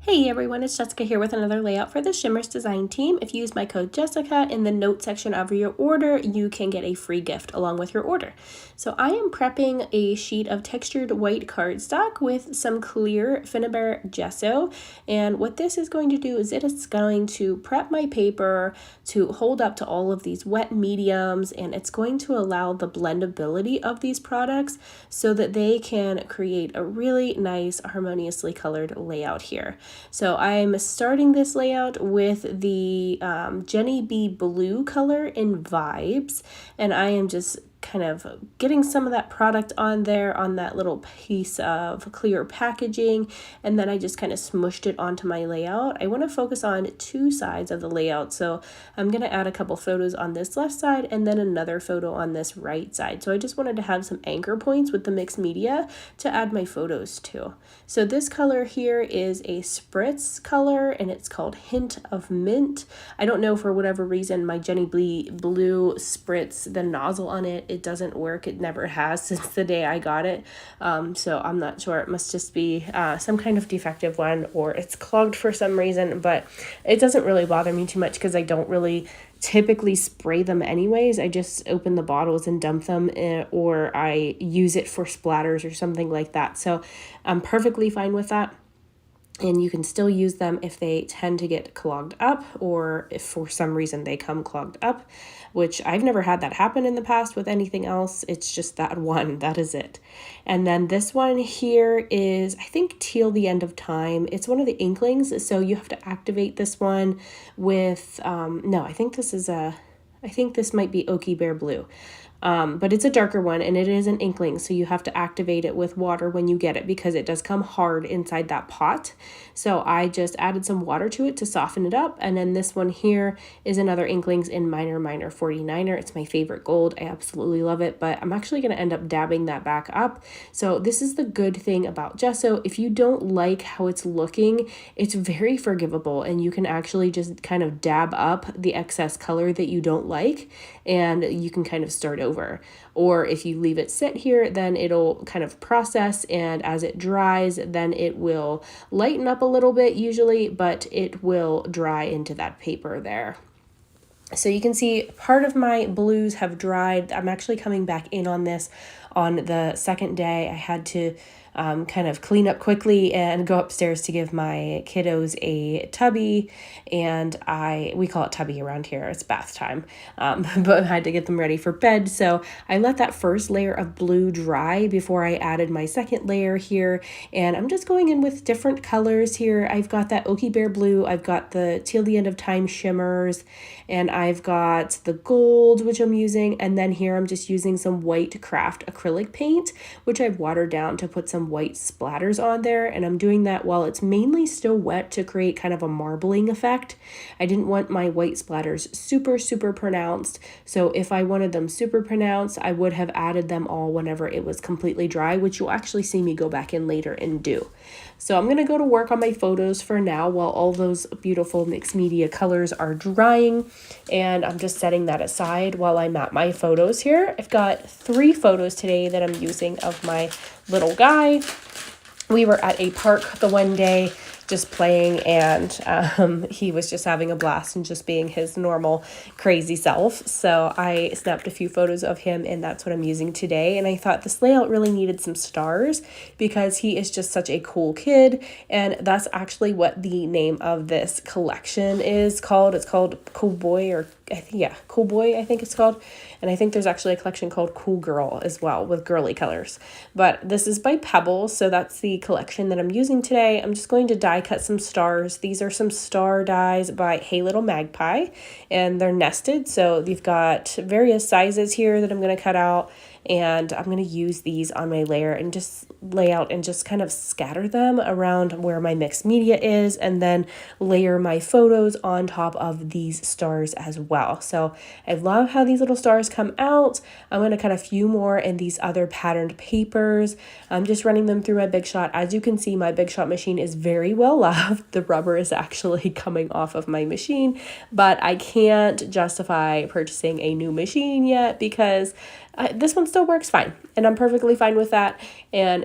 Hey everyone, it's Jessica here with another layout for the Shimmerz design team. If you use my code Jessica in the note section of your order, you can get a free gift along with your order. So I am prepping a sheet of textured white cardstock with some clear Finabair gesso. And what this is going to do is it is going to prep my paper to hold up to all of these wet mediums, and it's going to allow the blendability of these products so that they can create a really nice harmoniously colored layout here. So I'm starting this layout with the Jeni blue color in Vibez, and I am just kind of getting some of that product on there on that little piece of clear packaging, and then I just kind of smushed it onto my layout. I want to focus on two sides of the layout, so I'm going to add a couple photos on this left side and then another photo on this right side. So I just wanted to have some anchor points with the mixed media to add my photos to. So this color here is a Spritz color and it's called Hint of Mint. I don't know, for whatever reason my Jeni blue Spritz, the nozzle on it doesn't work. It never has since the day I got it. So I'm not sure. It must just be some kind of defective one, or it's clogged for some reason, but it doesn't really bother me too much because I don't really typically spray them anyways. I just open the bottles and dump them or I use it for splatters or something like that. So I'm perfectly fine with that. And you can still use them if they tend to get clogged up, or if for some reason they come clogged up, which I've never had that happen in the past with anything else. It's just that one, that is it. And then this one here is, I think, Teal, the End of Time. It's one of the Inklingz, so you have to activate this one with, no, I think this might be Oakie Bear Blue. But it's a darker one and it is an Inklingz, so you have to activate it with water when you get it because it does come hard inside that pot. So I just added some water to it to soften it up. And then this one here is another Inklingz in Minor 49er. It's my favorite gold. I absolutely love it, but I'm actually going to end up dabbing that back up. So this is the good thing about gesso. If you don't like how it's looking, it's very forgivable and you can actually just kind of dab up the excess color that you don't like and you can kind of start over. Or if you leave it sit here, then it'll kind of process, and as it dries, then it will lighten up a little bit usually, but it will dry into that paper there. So you can see part of my blues have dried. I'm actually coming back in on this on the second day. I had to kind of clean up quickly and go upstairs to give my kiddos a tubby, and we call it tubby around here, it's bath time, but I had to get them ready for bed. So I let that first layer of blue dry before I added my second layer here, and I'm just going in with different colors here. I've got that Oakie Bear Blue, I've got the Teal, the End of Time Shimmerz, and I've got the gold, which I'm using, and then here I'm just using some white craft acrylic paint, which I've watered down to put some white splatters on there, and I'm doing that while it's mainly still wet to create kind of a marbling effect. I didn't want my white splatters super pronounced, so if I wanted them super pronounced, I would have added them all whenever it was completely dry, which you'll actually see me go back in later and do. So I'm going to go to work on my photos for now while all those beautiful mixed media colors are drying, and I'm just setting that aside while I'm at my photos here. I've got 3 photos today that I'm using of my little guy. We were at a park the one day just playing, and he was just having a blast and just being his normal crazy self. So I snapped a few photos of him, and that's what I'm using today. And I thought this layout really needed some stars because he is just such a cool kid, and that's actually what the name of this collection is called. It's called Cool Boy, or Cool Boy, I think it's called. And I think there's actually a collection called Cool Girl as well with girly colors. But this is by Pebbles, so that's the collection that I'm using today. I'm just going to die cut some stars. These are some star dies by Hey Little Magpie, and they're nested. So you've got various sizes here that I'm going to cut out, and I'm going to use these on my layer and just lay out and just kind of scatter them around where my mixed media is, and then layer my photos on top of these stars as well. So I love how these little stars come out. I'm going to cut a few more in these other patterned papers. I'm just running them through my Big Shot. As you can see, my Big Shot machine is very well loved. The rubber is actually coming off of my machine, but I can't justify purchasing a new machine yet because this one still works fine, and I'm perfectly fine with that. And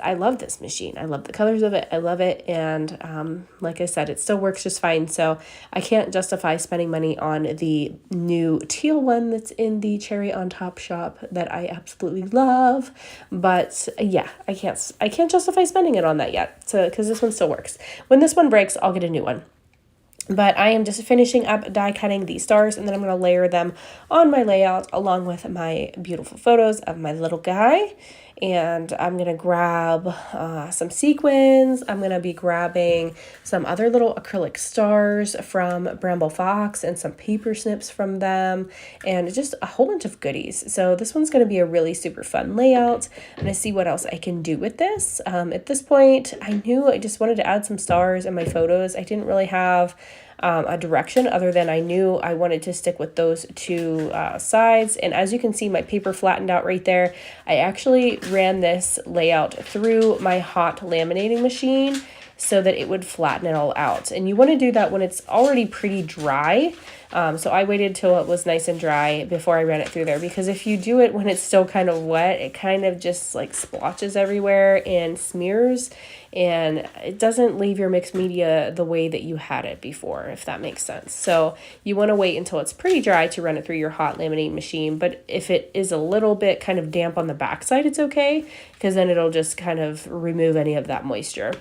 I love this machine. I love the colors of it. I love it. And like I said, it still works just fine. So I can't justify spending money on the new teal one that's in the cherry on top shop that I absolutely love. But yeah, I can't justify spending it on that yet. So, because this one still works. When this one breaks, I'll get a new one. But I am just finishing up die cutting these stars, and then I'm going to layer them on my layout along with my beautiful photos of my little guy. And I'm going to grab some sequins. I'm going to be grabbing some other little acrylic stars from Bramble Fox and some paper snips from them, and just a whole bunch of goodies. So this one's going to be a really super fun layout. I'm going to see what else I can do with this. At this point, I knew I just wanted to add some stars in my photos. I didn't really have a direction other than I knew I wanted to stick with those two sides. And as you can see, my paper flattened out right there. I actually ran this layout through my hot laminating machine so that it would flatten it all out. And you want to do that when it's already pretty dry. So I waited till it was nice and dry before I ran it through there, because if you do it when it's still kind of wet, it kind of just like splotches everywhere and smears, and it doesn't leave your mixed media the way that you had it before, if that makes sense. So you want to wait until it's pretty dry to run it through your hot laminating machine. But if it is a little bit kind of damp on the backside, it's okay, because then it'll just kind of remove any of that moisture.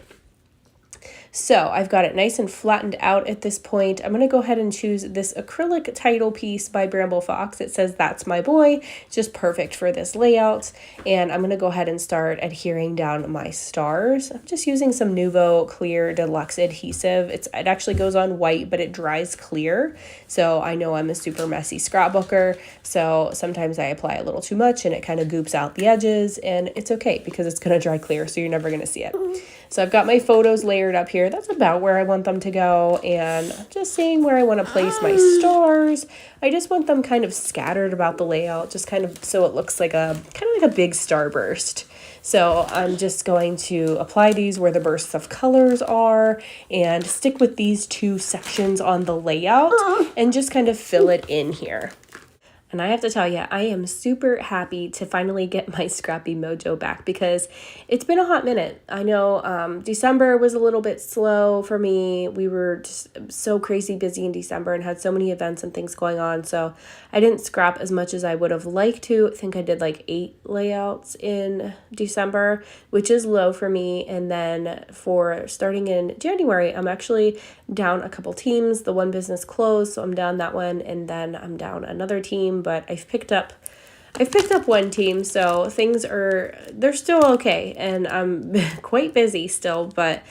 So I've got it nice and flattened out at this point. I'm going to go ahead and choose this acrylic title piece by Bramble Fox. It says "That's My Boy," just perfect for this layout. And I'm going to go ahead and start adhering down my stars. I'm just using some Nuvo Clear Deluxe adhesive. It actually goes on white, but it dries clear. So I know I'm a super messy scrapbooker, so sometimes I apply a little too much and it kind of goops out the edges, and it's okay because it's going to dry clear, so you're never going to see it. So I've got my photos layered up here. That's about where I want them to go, and I'm just seeing where I want to place my stars. I just want them kind of scattered about the layout, just kind of so it looks like a big starburst. So I'm just going to apply these where the bursts of colors are and stick with these two sections on the layout and just kind of fill it in here. And I have to tell you, I am super happy to finally get my scrappy mojo back, because it's been a hot minute. I know December was a little bit slow for me. We were just so crazy busy in December and had so many events and things going on. So I didn't scrap as much as I would have liked to. I think I did like 8 layouts in December, which is low for me. And then for starting in January, I'm actually down a couple teams. The one business closed, so I'm down that one, and then I'm down another team. But I've picked up one team, so they're still okay, and I'm quite busy still, but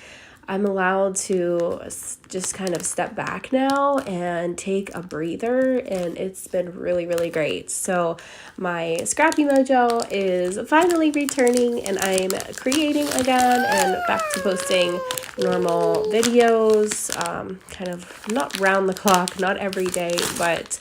I'm allowed to just kind of step back now and take a breather, and it's been really, really great. So my scrappy mojo is finally returning, and I'm creating again and back to posting normal videos, kind of not round the clock, not every day, but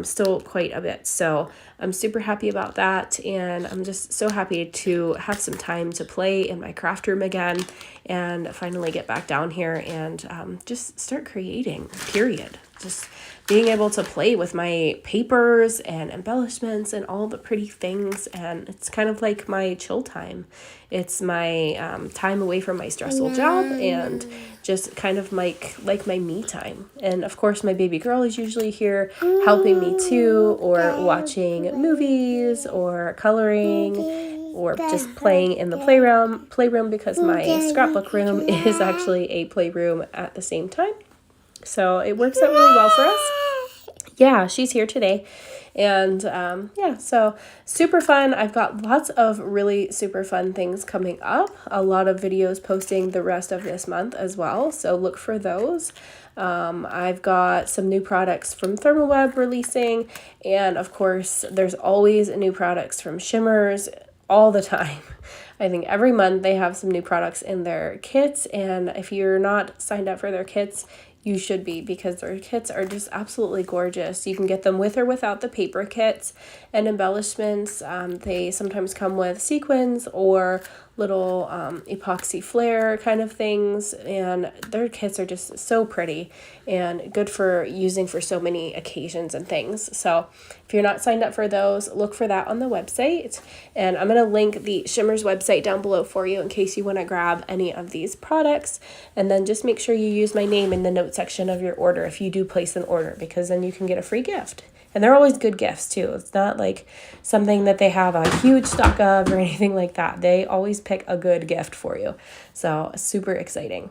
still quite a bit. So I'm super happy about that, and I'm just so happy to have some time to play in my craft room again and finally get back down here and just start creating, period. Just being able to play with my papers and embellishments and all the pretty things, and it's kind of like my chill time. It's my time away from my stressful job, and just kind of like my me time. And of course my baby girl is usually here helping me too, or watching movies or coloring or just playing in the playroom because my scrapbook room is actually a playroom at the same time. So it works out really well for us. Yeah, she's here today. And yeah, so super fun. I've got lots of really super fun things coming up. A lot of videos posting the rest of this month as well, so look for those. I've got some new products from Thermoweb releasing, and of course there's always new products from Shimmerz all the time. I think every month they have some new products in their kits, and if you're not signed up for their kits, You should be, because their kits are just absolutely gorgeous. You can get them with or without the paper kits and embellishments. They sometimes come with sequins or little epoxy flare kind of things, and their kits are just so pretty and good for using for so many occasions and things. So if you're not signed up for those, look for that on the website, and I'm going to link the Shimmerz website down below for you in case you want to grab any of these products. And then just make sure you use my name in the note section of your order if you do place an order, because then you can get a free gift. And they're always good gifts too. It's not like something that they have a huge stock of or anything like that. They always pick a good gift for you. So super exciting.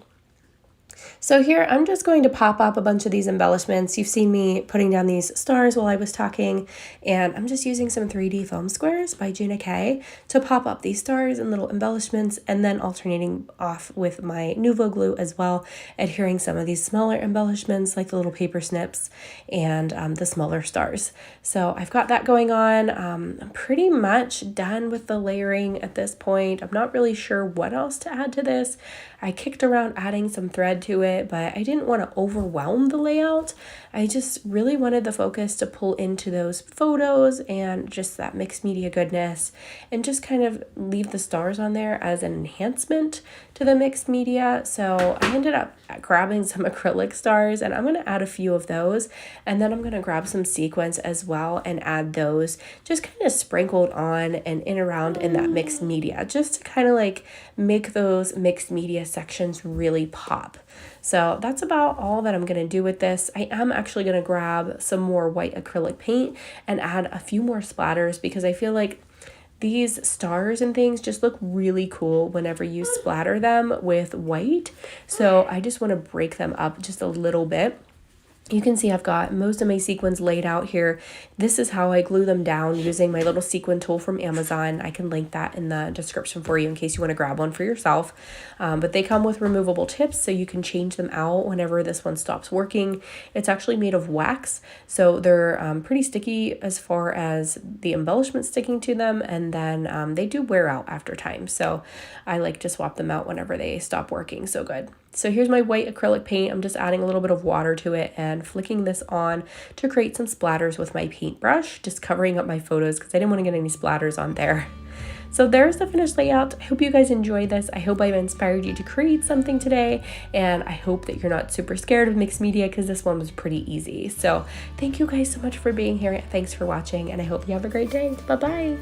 So here I'm just going to pop up a bunch of these embellishments. You've seen me putting down these stars while I was talking, and I'm just using some 3D foam squares by Jeni to pop up these stars and little embellishments, and then alternating off with my Nuvo glue as well, adhering some of these smaller embellishments like the little paper snips and the smaller stars. So I've got that going on. I'm pretty much done with the layering at this point. I'm not really sure what else to add to this. I kicked around adding some thread to it, but I didn't want to overwhelm the layout. I just really wanted the focus to pull into those photos and just that mixed media goodness, and just kind of leave the stars on there as an enhancement to the mixed media. So I ended up grabbing some acrylic stars, and I'm going to add a few of those, and then I'm going to grab some sequins as well and add those just kind of sprinkled on and in around in that mixed media, just to kind of like make those mixed media sections really pop. So that's about all that I'm going to do with this. I am actually going to grab some more white acrylic paint and add a few more splatters, because I feel like these stars and things just look really cool whenever you splatter them with white. So I just want to break them up just a little bit. You can see I've got most of my sequins laid out here. This is how I glue them down using my little sequin tool from Amazon. I can link that in the description for you in case you want to grab one for yourself. But they come with removable tips, so you can change them out whenever this one stops working. It's actually made of wax, so they're pretty sticky as far as the embellishment sticking to them, and then they do wear out after time. So I like to swap them out whenever they stop working so good. So here's my white acrylic paint. I'm just adding a little bit of water to it and flicking this on to create some splatters with my paintbrush, just covering up my photos because I didn't want to get any splatters on there. So there's the finished layout. I hope you guys enjoyed this. I hope I've inspired you to create something today, and I hope that you're not super scared of mixed media, because this one was pretty easy. So thank you guys so much for being here. Thanks for watching, and I hope you have a great day. Bye-bye.